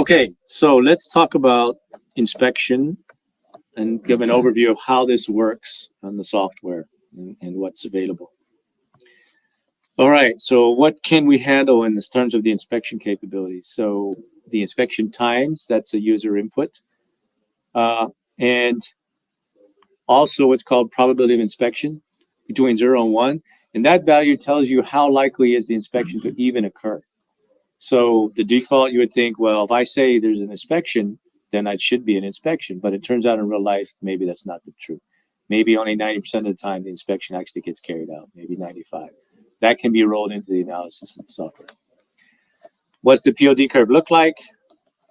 Okay, so let's talk about inspection and give an overview of how this works on the software and what's available. All right, so what can we handle in the terms of the inspection capabilities? So the inspection times, that's a user input. And also what's called probability of inspection between 0 and 1. And that value tells you how likely is the inspection to even occur. So the default, you would think, well, if I say there's an inspection, then it should be an inspection. But it turns out in real life, maybe that's not the truth. Maybe only 90% of the time the inspection actually gets carried out, maybe 95. That can be rolled into the analysis of the software. What's the POD curve look like?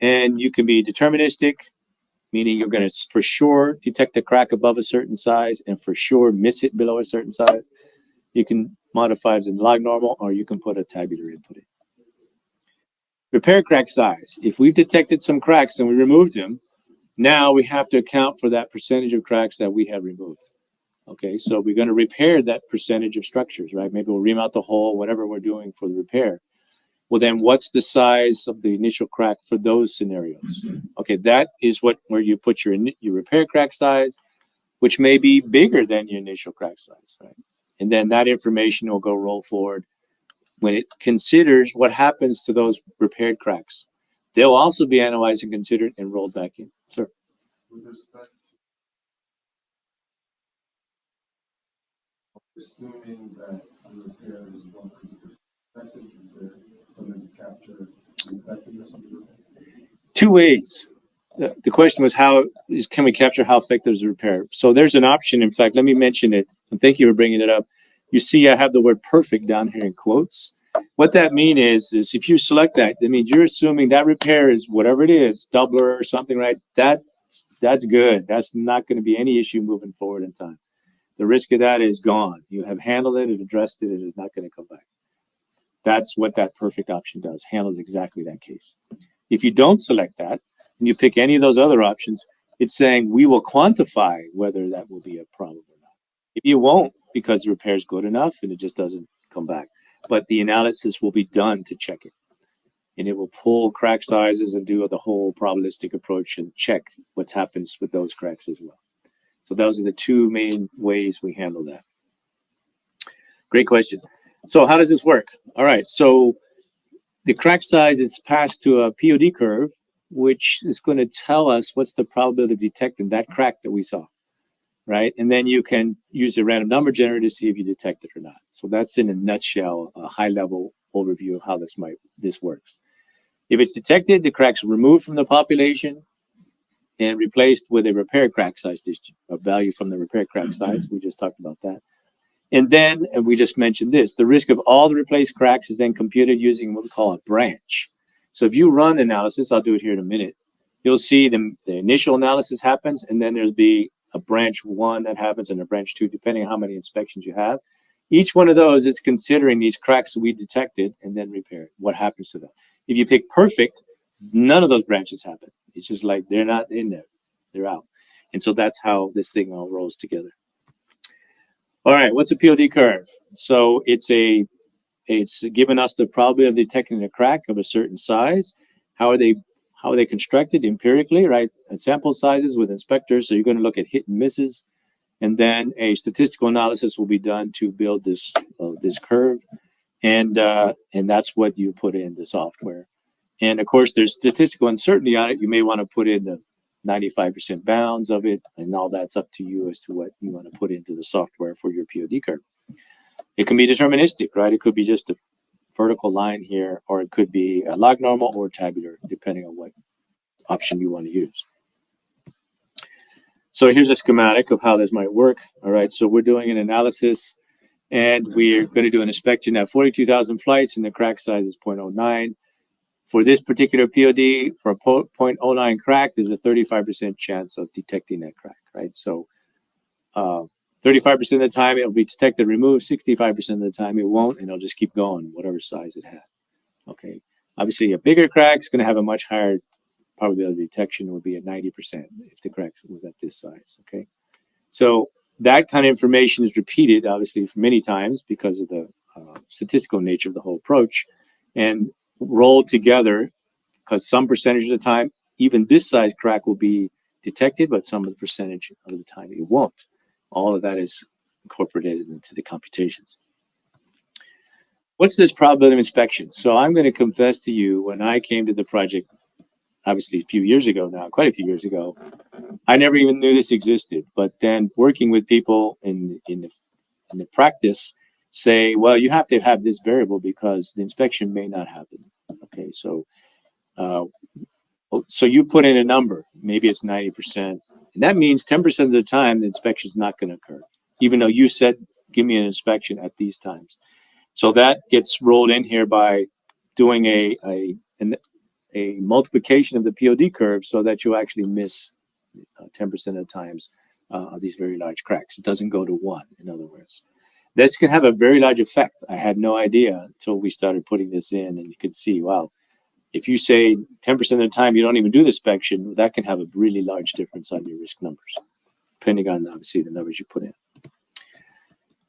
And you can be deterministic, meaning you're going to for sure detect a crack above a certain size and for sure miss it below a certain size. You can modify it as in log normal, or you can put a tabular input in. Repair crack size. If we've detected some cracks and we removed them, now we have to account for that percentage of cracks that we have removed. Okay, so we're going to repair that percentage of structures, right? Maybe we'll ream out the hole, whatever we're doing for the repair. Well, then what's the size of the initial crack for those scenarios? Okay, that is where you put your repair crack size, which may be bigger than your initial crack size, right? And then that information will go roll forward when it considers what happens to those repaired cracks. They'll also be analyzed and considered and rolled back in. Sir? With respect to assuming that the repair is 100% message, is there something to capture the effectiveness of the repair? Two ways. The question was can we capture how effective is the repair? So there's an option. In fact, let me mention it. And thank you for bringing it up. You see, I have the word perfect down here in quotes. What that means is if you select that means you're assuming that repair is whatever it is, doubler or something, right? That's good. That's not going to be any issue moving forward in time. The risk of that is gone. You have handled it and addressed it. It is not going to come back. That's what that perfect option does. Handles exactly that case. If you don't select that and you pick any of those other options, it's saying we will quantify whether that will be a problem or not. If you won't, because the repair is good enough and it just doesn't come back. But the analysis will be done to check it. And it will pull crack sizes and do the whole probabilistic approach and check what happens with those cracks as well. So those are the two main ways we handle that. Great question. So how does this work? All right, so the crack size is passed to a POD curve, which is going to tell us what's the probability of detecting that crack that we saw, right? And then you can use a random number generator to see if you detect it or not. So that's in a nutshell, a high-level overview of how this works. If it's detected, the crack's removed from the population and replaced with a repair crack size, a value from the repair crack size. We just talked about that. And then, and we just mentioned this, the risk of all the replaced cracks is then computed using what we call a branch. So if you run analysis, I'll do it here in a minute, you'll see the initial analysis happens, and then there'll be a branch 1 that happens and a branch 2, depending on how many inspections you have. Each one of those is considering these cracks that we detected and then repaired. What happens to them? If you pick perfect, none of those branches happen. It's just like they're not in there. They're out. And so that's how this thing all rolls together. All right, what's a POD curve? So it's given us the probability of detecting a crack of a certain size. How are they constructed empirically, right? And sample sizes with inspectors. So you're going to look at hit and misses, and then a statistical analysis will be done to build this curve, and that's what you put in the software. And of course, there's statistical uncertainty on it. You may want to put in the 95% bounds of it, and all that's up to you as to what you want to put into the software for your POD curve. It can be deterministic, right? It could be just a vertical line here, or it could be a log normal or tabular, depending on what option you want to use. So here's a schematic of how this might work. All right, so we're doing an analysis, and we're going to do an inspection at 42,000 flights, and the crack size is 0.09. For this particular POD, for a 0.09 crack, there's a 35% chance of detecting that crack, right? So 35% of the time it'll be detected, removed. 65% of the time it won't, and it'll just keep going, whatever size it had. Okay. Obviously, a bigger crack is going to have a much higher probability of detection. It would be at 90% if the crack was at this size. Okay. So that kind of information is repeated, obviously, many times because of the statistical nature of the whole approach, and rolled together because some percentage of the time, even this size crack will be detected, but some of the percentage of the time it won't. All of that is incorporated into the computations. What's this probability of inspection? So I'm going to confess to you, when I came to the project, obviously a few years ago now, quite a few years ago, I never even knew this existed. But then working with people in the practice say, well, you have to have this variable because the inspection may not happen. Okay, so you put in a number, maybe it's 90%. And that means 10% of the time the inspection is not going to occur, even though you said, give me an inspection at these times. So that gets rolled in here by doing a multiplication of the POD curve so that you actually miss 10% of the times these very large cracks. It doesn't go to 1, in other words. This can have a very large effect. I had no idea until we started putting this in, and you could see, wow, if you say 10% of the time you don't even do the inspection, that can have a really large difference on your risk numbers, depending on, obviously, the numbers you put in.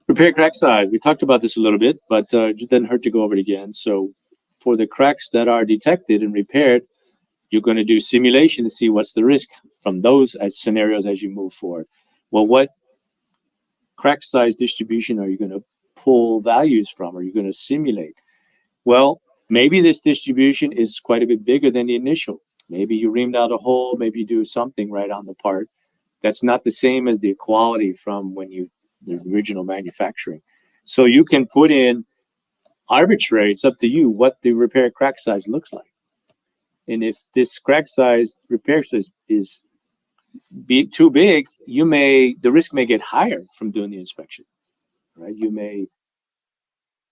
Repair crack size. We talked about this a little bit, but it doesn't hurt to go over it again. So for the cracks that are detected and repaired, you're going to do simulation to see what's the risk from those as scenarios as you move forward. Well, what crack size distribution are you going to pull values from? Are you going to simulate? Well, maybe this distribution is quite a bit bigger than the initial. Maybe you reamed out a hole. Maybe you do something right on the part. That's not the same as the quality from when you the original manufacturing. So you can put in arbitrary, it's up to you what the repair crack size looks like. And if this crack size repair size is too big, the risk may get higher from doing the inspection, right?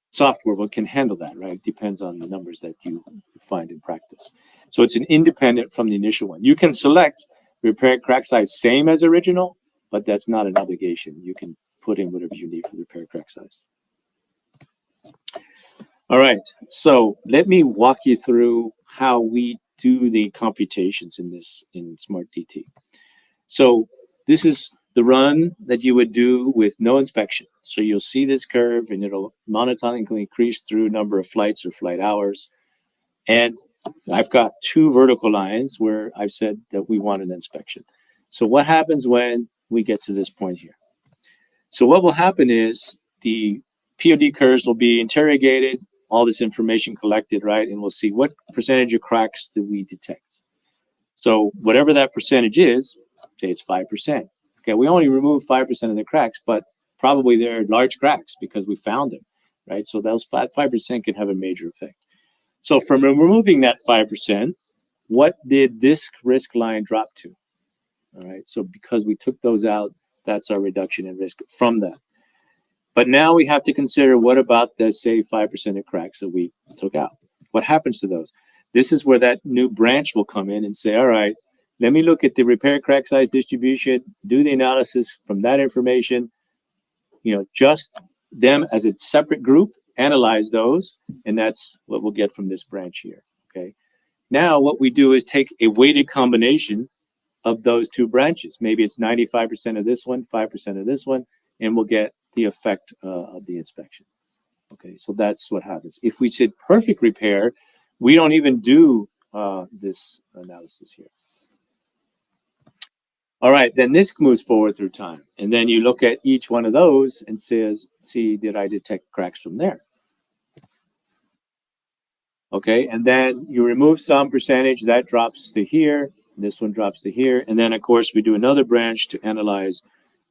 Software can handle that, right? It depends on the numbers that you find in practice. So it's an independent from the initial one. You can select repair crack size same as original, but that's not an obligation. You can put in whatever you need for the repair crack size. All right, so let me walk you through how we do the computations in Smart DT. So this is the run that you would do with no inspection. So you'll see this curve and it'll monotonically increase through number of flights or flight hours. And I've got 2 vertical lines where I've said that we want an inspection. So what happens when we get to this point here? So what will happen is the POD curves will be interrogated, all this information collected, right? And we'll see what percentage of cracks do we detect. So whatever that percentage is, say it's 5%. Okay, we only remove 5% of the cracks, but probably they're large cracks because we found them, right? So those 5% can have a major effect. So from removing that 5%, what did this risk line drop to? All right, so because we took those out, that's our reduction in risk from that. But now we have to consider, what about the, say, 5% of cracks that we took out? What happens to those? This is where that new branch will come in and say, all right, let me look at the repair crack size distribution, do the analysis from that information, just them as a separate group, analyze those, and that's what we'll get from this branch here, okay? Now what we do is take a weighted combination of those 2 branches. Maybe it's 95% of this one, 5% of this one, and we'll get the effect of the inspection. Okay, so that's what happens. If we said perfect repair, we don't even do this analysis here. All right, then this moves forward through time. And then you look at each one of those and see, did I detect cracks from there? Okay, and then you remove some percentage, that drops to here. This one drops to here. And then, of course, we do another branch to analyze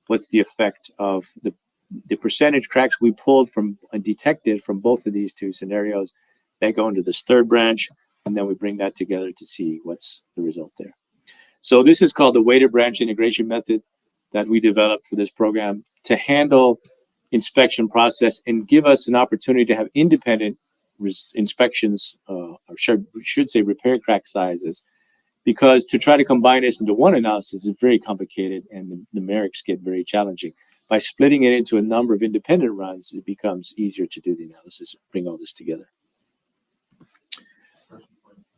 what's the effect of the percentage cracks we pulled from and detected from both of these 2 scenarios. They go into this 3rd branch, and then we bring that together to see what's the result there. So this is called the weighted branch integration method that we developed for this program to handle inspection process and give us an opportunity to have independent inspections, or should say repair crack sizes, because to try to combine this into one analysis is very complicated and the numerics get very challenging. By splitting it into a number of independent runs, it becomes easier to do the analysis and bring all this together.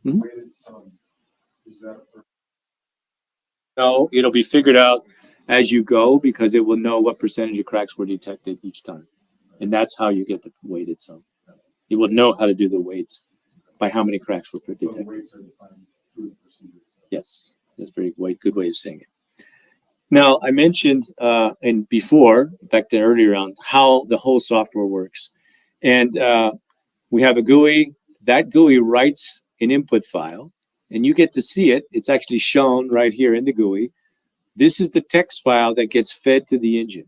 Mm-hmm. Is that No, it'll be figured out as you go because it will know what percentage of cracks were detected each time. And that's how you get the weighted sum. It will know how to do the weights. by how many cracks were So the detected. weights are defined through the procedure. Yes, that's a very good way of saying it. Now, I mentioned and before, back there earlier on, how the whole software works. And we have a GUI. That GUI writes an input file, and you get to see it. It's actually shown right here in the GUI. This is the text file that gets fed to the engine.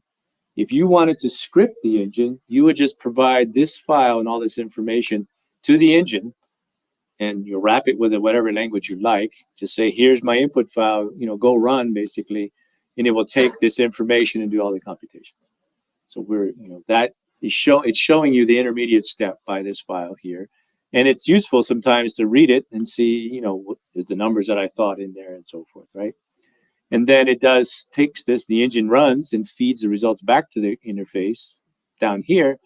If you wanted to script the engine, you would just provide this file and all this information to the engine, and you wrap it with whatever language you like. Just say, here's my input file, go run basically, and it will take this information and do all the computations. So that is it's showing you the intermediate step by this file here. And it's useful sometimes to read it and see, what is the numbers that I thought in there and so forth, right? And then it takes this, the engine runs and feeds the results back to the interface down here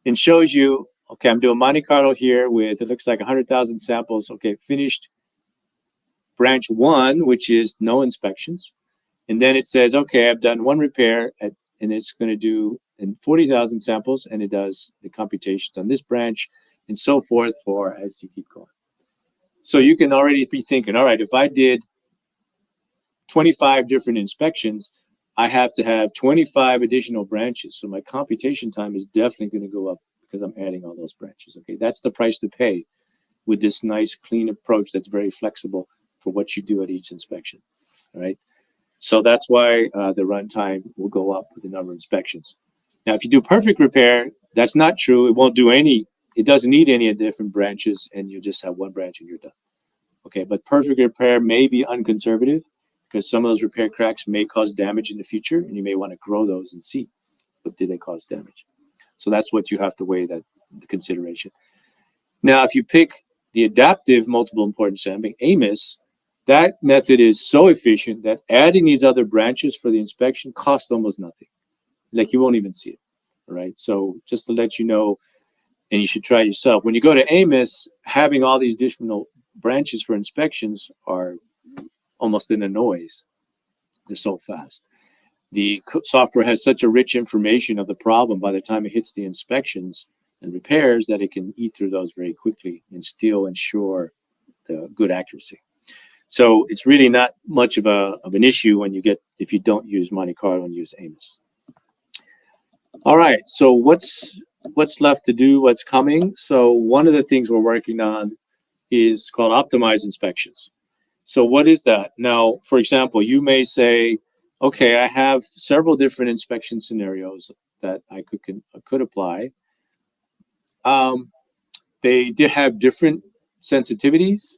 and shows you, okay, I'm doing Monte Carlo here with, it looks like 100,000 samples. Okay, finished branch 1, which is no inspections. And then it says, okay, I've done one repair and it's going to do in 40,000 samples, and it does the computations on this branch and so forth for as you keep going. So you can already be thinking, all right, if I did 25 different inspections, I have to have 25 additional branches. So my computation time is definitely going to go up because I'm adding all those branches. Okay, that's the price to pay with this nice, clean approach that's very flexible for what you do at each inspection. All right. So that's why the runtime will go up with the number of inspections. Now, if you do perfect repair, that's not true. It won't do it doesn't need any different branches, and you just have one branch and you're done. Okay, but perfect repair may be unconservative because some of those repair cracks may cause damage in the future, and you may want to grow those and see what did they cause damage. So that's what you have to weigh the consideration. Now, if you pick the adaptive multiple importance sampling, AMIS, that method is so efficient that adding these other branches for the inspection costs almost nothing. Like you won't even see it. All right. So just to let you know, and you should try it yourself. When you go to AMIS, having all these additional branches for inspections are almost in a noise. They're so fast. The software has such a rich information of the problem by the time it hits the inspections and repairs that it can eat through those very quickly and still ensure the good accuracy. So it's really not much of an issue if you don't use Monte Carlo and use AMIS. All right, so what's left to do, what's coming? So one of the things we're working on is called optimized inspections. So what is that? Now, for example, you may say, okay, I have several different inspection scenarios that I could apply. They did have different sensitivities,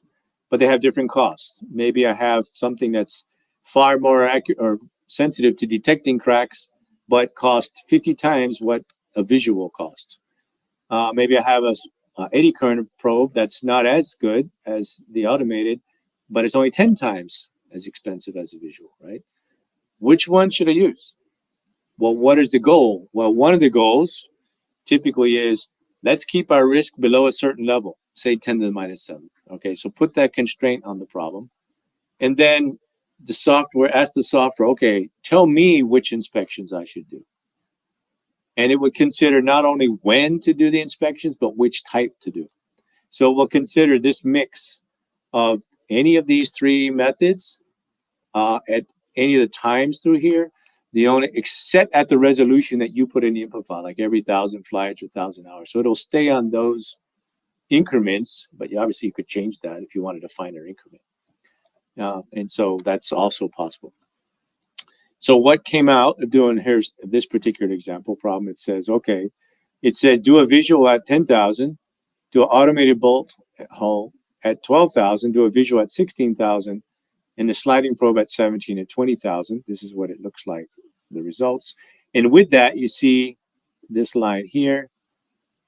but they have different costs. Maybe I have something that's far more accurate or sensitive to detecting cracks, but cost 50 times what a visual costs. Maybe I have a eddy current probe that's not as good as the automated, but it's only 10 times as expensive as a visual, right? Which one should I use? Well, what is the goal? Well, one of the goals typically is let's keep our risk below a certain level, say 10 to the minus 7. Okay, so put that constraint on the problem. And then ask the software, okay, tell me which inspections I should do. And it would consider not only when to do the inspections, but which type to do. So we'll consider this mix of any of these three methods at any of the times through here. Except at the resolution that you put in the input file, like every 1,000 flights or 1,000 hours. So it'll stay on those increments, but obviously you could change that if you wanted a finer increment. And so that's also possible. So what came out of doing here's this particular example problem. It says do a visual at 10,000, do an automated bolt hole at 12,000, do a visual at 16,000, and the sliding probe at 17 and 20,000. This is what it looks like, the results. And with that, you see this line here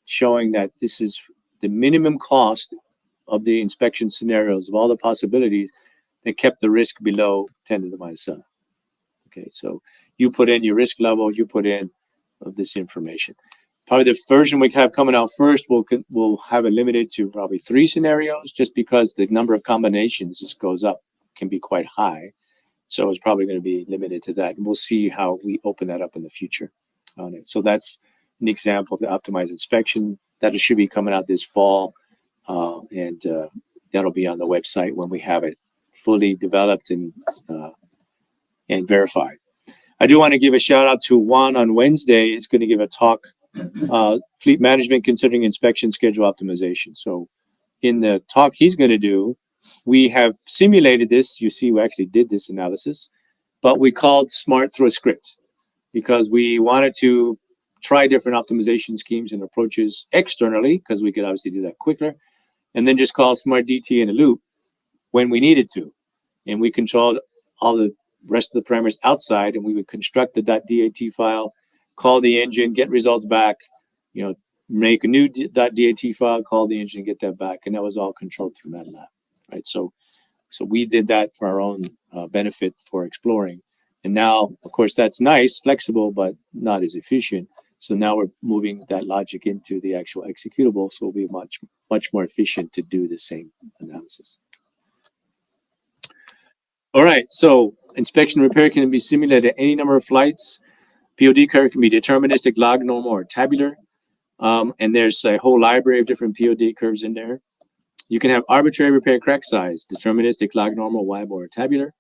showing that this is the minimum cost of the inspection scenarios of all the possibilities that kept the risk below 10 to the minus 7. Okay, so you put in your risk level, you put in this information. Probably the version we have coming out first, we'll have it limited to probably 3 scenarios, just because the number of combinations just goes up, can be quite high. So it's probably going to be limited to that. And we'll see how we open that up in the future on it. So that's an example of the optimized inspection that should be coming out this fall. and that'll be on the website when we have it fully developed and verified. I do want to give a shout out to Juan on Wednesday. It's going to give a talk, fleet management considering inspection schedule optimization. So in the talk he's going to do, we have simulated this. You see, we actually did this analysis, but we called SMART through a script because we wanted to try different optimization schemes and approaches externally because we could obviously do that quicker, and then just call SMART DT in a loop when we needed to. And we controlled all the rest of the parameters outside, and we would construct the .dat file, call the engine, get results back, make a new .dat file, call the engine, get that back, and that was all controlled through MATLAB, right? So we did that for our own benefit for exploring. And now, of course, that's nice, flexible, but not as efficient. So now we're moving that logic into the actual executable, so it'll be much, much more efficient to do the same analysis. All right, so inspection repair can be simulated at any number of flights. POD curve can be deterministic, log normal, or tabular. And there's a whole library of different POD curves in there. You can have arbitrary repair crack size, deterministic, log normal, Y-bar, or tabular.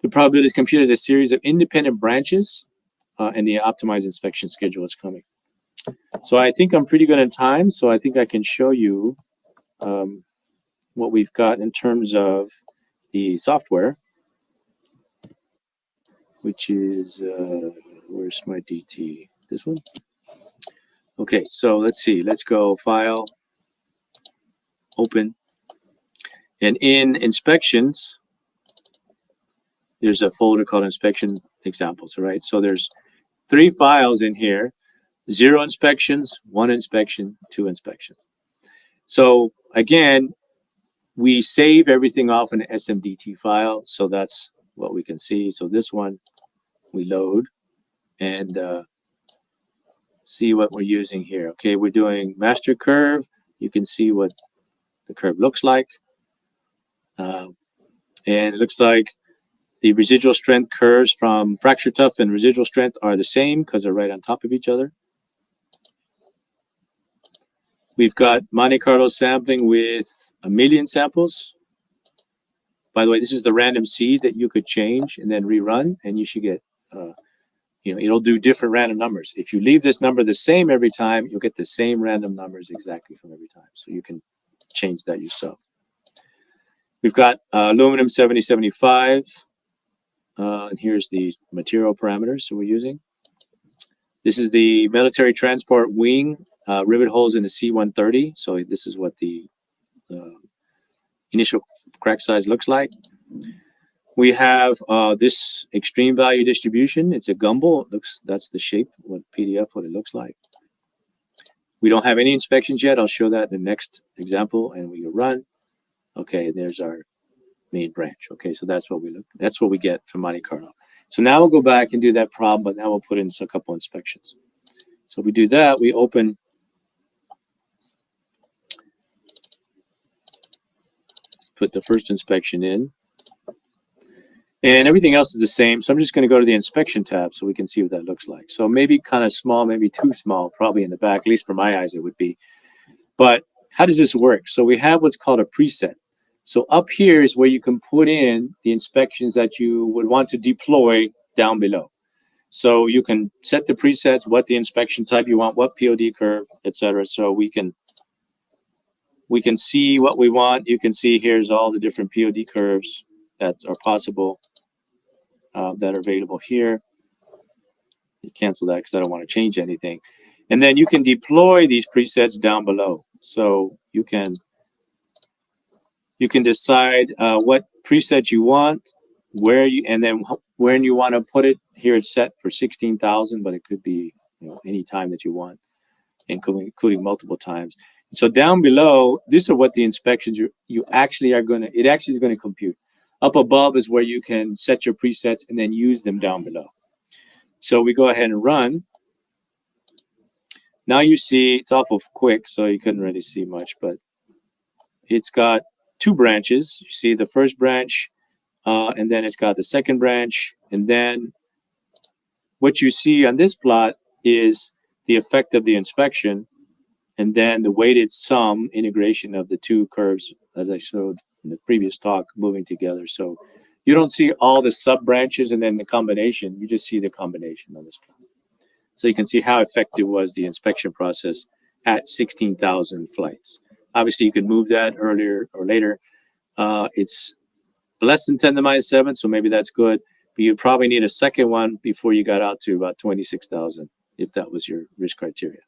The probability is computed as a series of independent branches, and the optimized inspection schedule is coming. So I think I'm pretty good on time, so I think I can show you what we've got in terms of the software, which is, where's my DT? This one? Okay, so let's see. Let's go File, Open. And in Inspections, there's a folder called Inspection Examples, right? So there's 3 files in here: 0 inspections, 1 inspection, 2 inspections. So again, we save everything off in an SMDT file, so that's what we can see. So this one we load and see what we're using here. Okay, we're doing master curve. You can see what the curve looks like. And it looks like the residual strength curves from fracture tough and residual strength are the same because they're right on top of each other. We've got Monte Carlo sampling with 1 million samples. By the way, this is the random seed that you could change and then rerun, and you should get, it'll do different random numbers. If you leave this number the same every time, you'll get the same random numbers exactly from every time. So you can change that yourself. We've got aluminum 7075. And here's the material parameters that we're using. This is the military transport wing, rivet holes in the C-130. So this is what the initial crack size looks like. We have this extreme value distribution. It's a gumball. That's the shape, what it looks like. We don't have any inspections yet. I'll show that in the next example, and we run. Okay, there's our main branch. Okay, so that's what we get from Monte Carlo. So now we'll go back and do that problem, but now we'll put in a couple inspections. So we do that, we open. Let's put the first inspection in. And everything else is the same. So I'm just going to go to the inspection tab so we can see what that looks like. So maybe kind of small, maybe too small, probably in the back, at least for my eyes it would be. But how does this work? So we have what's called a preset. So up here is where you can put in the inspections that you would want to deploy down below. So you can set the presets, what the inspection type you want, what POD curve, etc. So we can see what we want. You can see here's all the different POD curves that are possible, that are available here. You cancel that because I don't want to change anything. And then you can deploy these presets down below. So you can decide what preset you want, and then when you want to put it. Here it's set for 16,000, but it could be any time that you want, including multiple times. So down below, these are what the inspections you actually are going to. It actually is going to compute. Up above is where you can set your presets and then use them down below. So we go ahead and run. Now you see it's awful quick, so you couldn't really see much, but it's got 2 branches. You see the first branch, and then it's got the second branch. And then what you see on this plot is the effect of the inspection. and then the weighted sum integration of the two curves, as I showed in the previous talk, moving together. So you don't see all the sub branches and then the combination. You just see the combination on this plan. So you can see how effective was the inspection process at 16,000 flights. Obviously, you could move that earlier or later. It's less than 10 to the minus 7, so maybe that's good. But you probably need a second one before you got out to about 26,000, if that was your risk criteria.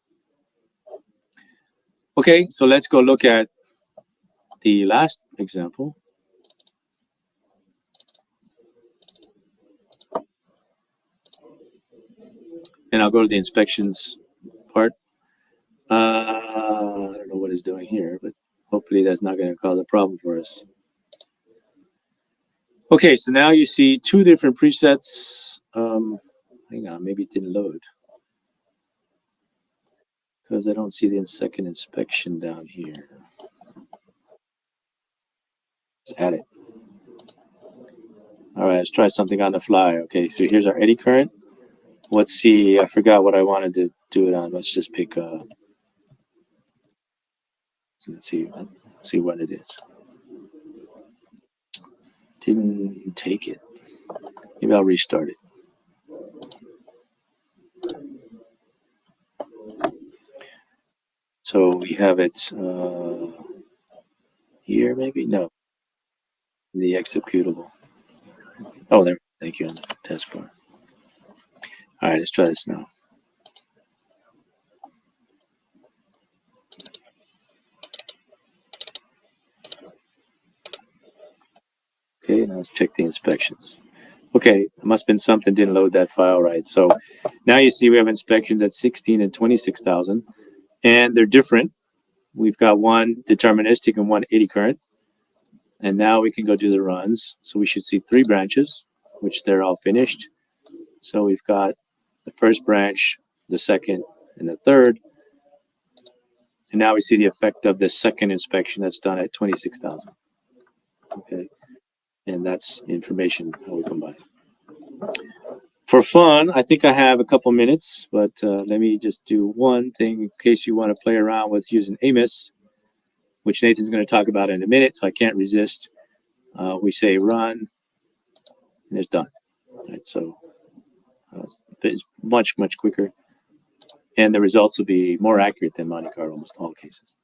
Okay, so let's go look at the last example. And I'll go to the inspections part. I don't know what it's doing here, but hopefully that's not going to cause a problem for us. Okay, so now you see two different presets. Hang on, maybe it didn't load. Because I don't see the second inspection down here. Let's add it. All right, let's try something on the fly. Okay, so here's our eddy current. Let's see, I forgot what I wanted to do it on. Let's just pick, so let's see what it is. Didn't take it. Maybe I'll restart it. So we have it here, maybe? No. The executable. Oh, there. Thank you on the test bar. All right, let's try this now. Okay, now let's check the inspections. Okay, it must have been something didn't load that file right. So now you see we have inspections at 16 and 26,000, and they're different. We've got one deterministic and one eddy current. And now we can go do the runs. So we should see 3 branches, which they're all finished. So we've got the first branch, the second, and the third. And now we see the effect of the second inspection that's done at 26,000. Okay. And that's information how we combine. For fun, I think I have a couple minutes, but let me just do one thing in case you want to play around with using AMIS, which Nathan's going to talk about in a minute, so I can't resist. We say run, and it's done. Right, so it's much, much quicker. And the results will be more accurate than Monte Carlo in almost all cases.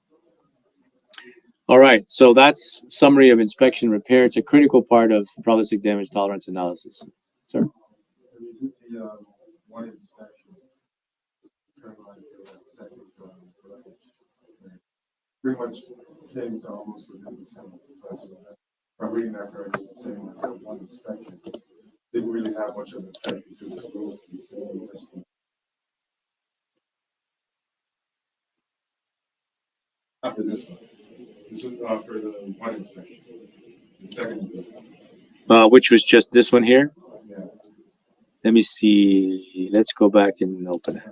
All right, so that's summary of inspection repair. It's a critical part of probabilistic damage tolerance analysis. Sir? The one inspection, second pretty much came to almost within the same person. If I'm reading that correctly, it's saying that one inspection didn't really have much of an effect because it goes to the same person. After this one. This is for the one inspection. The second inspection. Which was just this one here? Yeah. Let me see. Let's go back and open it.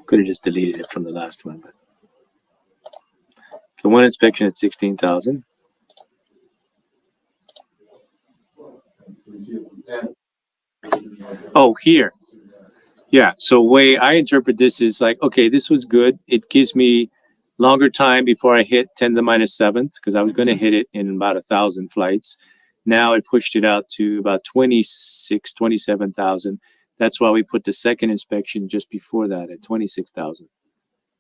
Could have just deleted it from the last one. But. So one inspection at 16,000. Oh, here. Yeah, so way I interpret this is like, okay, this was good. It gives me longer time before I hit 10 to the minus 7th because I was going to hit it in about 1,000 flights. Now it pushed it out to about 27,000. That's why we put the second inspection just before that at 26,000.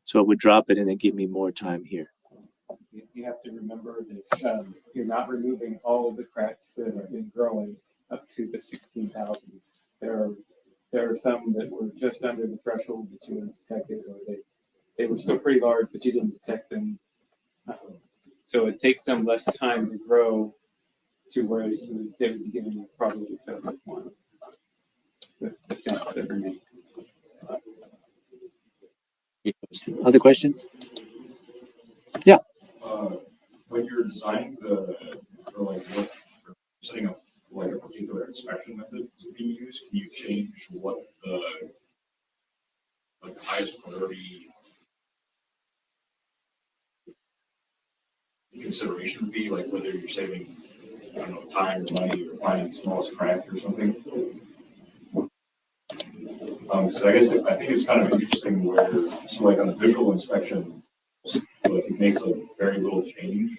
So it would drop it and then give me more time here. You have to remember that you're not removing all of the cracks that have been growing up to the 16,000. There are some that were just under the threshold that you detected, or they were still pretty large, but you didn't detect them. So it takes them less time to grow to where they would be giving you probably one. The samples that remain. Other questions? Yeah. When you're designing setting up like a particular inspection method to be used, can you change what the highest priority consideration would be, like whether you're saving I don't know, time or money or finding the smallest crack or something. So I guess I think it's kind of interesting where, so like on the visual inspection, like it makes like very little change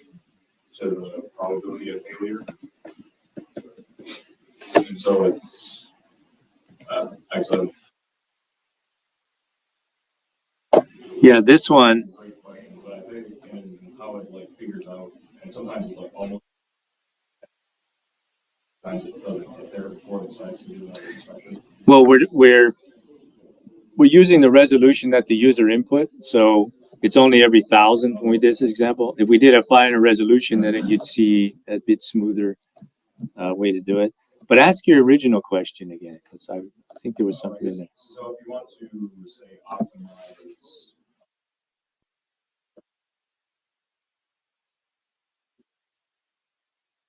to the probability of failure. And so it's, I sort of Yeah, this one, great question, but I think and how it like figures out, and sometimes it's like almost, sometimes it doesn't get there before it decides to do another inspection. well, we're using the resolution that the user input, so it's only every 1,000 when we did this example. If we did a finer resolution, then you'd see a bit smoother way to do it. But ask your original question again, because I think there was something in there. So if you want to say optimize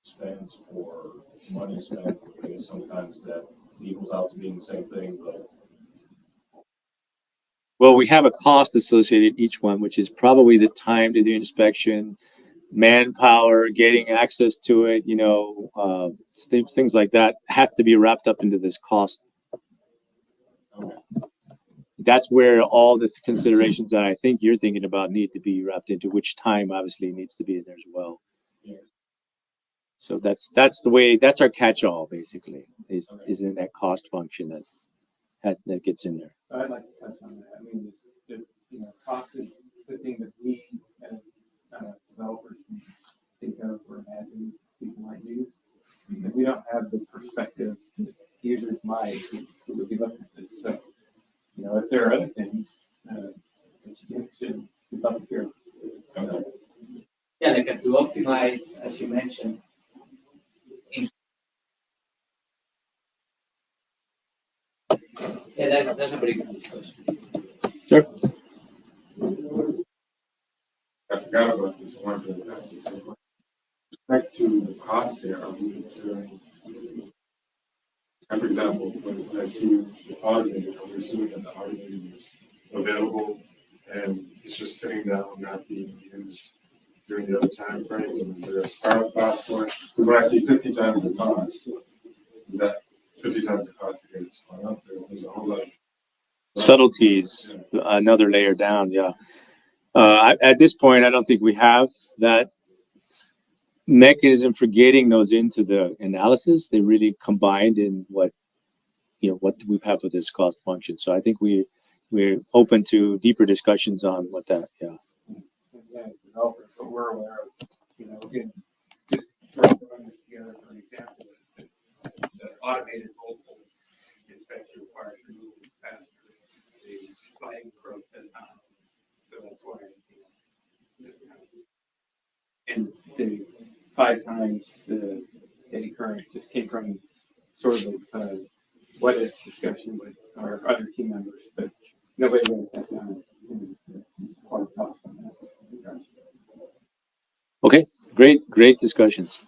spends or money spent, I guess sometimes that equals out to being the same thing, but Well, we have a cost associated in each one, which is probably the time to do inspection, manpower, getting access to it, things like that have to be wrapped up into this cost. That's where all the considerations that I think you're thinking about need to be wrapped into, which time obviously needs to be in there as well. yeah. So that's the way, that's our catch-all basically, is in that cost function that gets in there. I'd like to touch on that. I mean, cost is the thing that we as developers can think of or imagine people might use. And we don't have the perspective that users might who would be looking at this. So, if there are other things that you should develop here. Okay. Yeah, like to optimize, as you mentioned. Yeah, that's a very good discussion. Sure. I forgot about this, I wanted to ask this one. With respect to the cost there, are we considering, for example, when I see the automated, I'm assuming that the automated is available and it's just sitting down, not being used during the other time frames, and is there a startup cost for it? Because when I see 50 times the cost, is that 50 times the cost to get it spun up? There's a whole lot of Subtleties, another layer down, yeah. At this point, I don't think we have that mechanism for getting those into the analysis. They really combined in what we have with this cost function. So I think we're open to deeper discussions on what that, yeah. And as developers, what we're aware of, again, just throwing this together for an example, is that the automated multiple inspection requires removal faster. The sliding approach does not. So that's why, and the 5 times the eddy current just came from sort of a what if discussion with our other team members, but nobody really sat down and part of cost on that. Okay, great discussions.